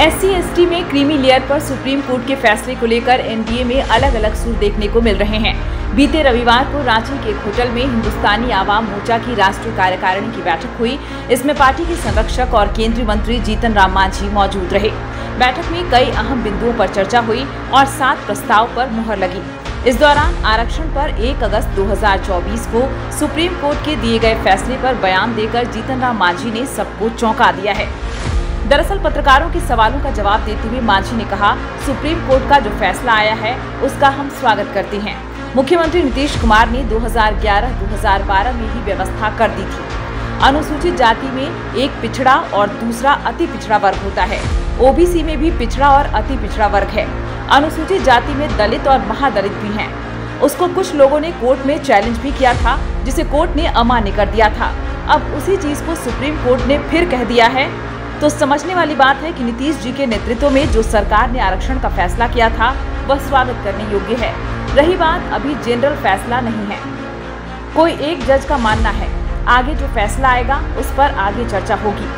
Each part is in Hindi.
SC/ST में क्रीमी लेयर पर सुप्रीम कोर्ट के फैसले को लेकर एनडीए में अलग अलग सुर देखने को मिल रहे हैं। बीते रविवार को रांची के एक होटल में हिंदुस्तानी आवाम मोर्चा की राष्ट्रीय कार्यकारिणी की बैठक हुई। इसमें पार्टी के संरक्षक और केंद्रीय मंत्री जीतन राम मांझी मौजूद रहे। बैठक में कई अहम बिंदुओं पर चर्चा हुई और 7 प्रस्ताव पर मुहर लगी। इस दौरान आरक्षण पर 1 अगस्त 2024 को सुप्रीम कोर्ट के दिए गए फैसले पर बयान देकर जीतन राम मांझी ने सबको चौंका दिया है। दरअसल पत्रकारों के सवालों का जवाब देते हुए मांझी ने कहा, सुप्रीम कोर्ट का जो फैसला आया है उसका हम स्वागत करते हैं। मुख्यमंत्री नीतीश कुमार ने 2011-2012 में ही व्यवस्था कर दी थी। अनुसूचित जाति में एक पिछड़ा और दूसरा अति पिछड़ा वर्ग होता है। ओबीसी में भी पिछड़ा और अति पिछड़ा वर्ग है। अनुसूचित जाति में दलित और महादलित भी हैं। उसको कुछ लोगों ने कोर्ट में चैलेंज भी किया था, जिसे कोर्ट ने अमान्य कर दिया था। अब उसी चीज को सुप्रीम कोर्ट ने फिर कह दिया है। तो समझने वाली बात है कि नीतीश जी के नेतृत्व में जो सरकार ने आरक्षण का फैसला किया था वह स्वागत करने योग्य है। रही बात अभी जनरल फैसला नहीं है, कोई एक जज का मानना है। आगे जो फैसला आएगा उस पर आगे चर्चा होगी।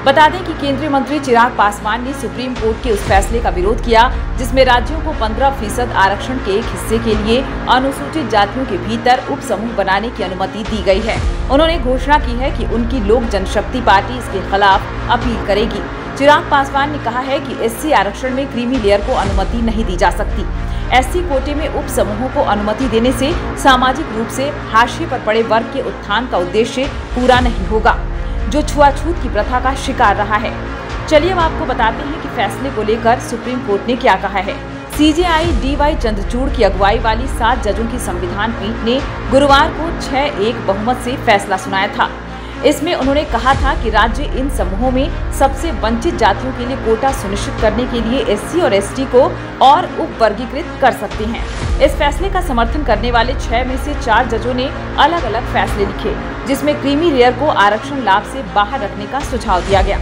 बता दें कि केंद्रीय मंत्री चिराग पासवान ने सुप्रीम कोर्ट के उस फैसले का विरोध किया जिसमें राज्यों को 15% आरक्षण के एक हिस्से के लिए अनुसूचित जातियों के भीतर उप समूह बनाने की अनुमति दी गई है। उन्होंने घोषणा की है कि उनकी लोक जनशक्ति पार्टी इसके खिलाफ अपील करेगी। चिराग पासवान ने कहा है कि SC आरक्षण में क्रीमी लेयर को अनुमति नहीं दी जा सकती। SC कोटे में उप समूहों को अनुमति देने से सामाजिक रूप से हाशिए पर पड़े वर्ग के उत्थान का उद्देश्य पूरा नहीं होगा, जो छुआछूत की प्रथा का शिकार रहा है। चलिए अब आपको बताते हैं कि फैसले को लेकर सुप्रीम कोर्ट ने क्या कहा है। CJI DY चंद्रचूड़ की अगुवाई वाली 7 जजों की संविधान पीठ ने गुरुवार को 6-1 बहुमत से फैसला सुनाया था। इसमें उन्होंने कहा था कि राज्य इन समूहों में सबसे वंचित जातियों के लिए कोटा सुनिश्चित करने के लिए SC और ST को और उप वर्गीकृत कर सकते हैं। इस फैसले का समर्थन करने वाले 6 में से 4 जजों ने अलग अलग फैसले लिखे, जिसमें क्रीमी लेयर को आरक्षण लाभ से बाहर रखने का सुझाव दिया गया।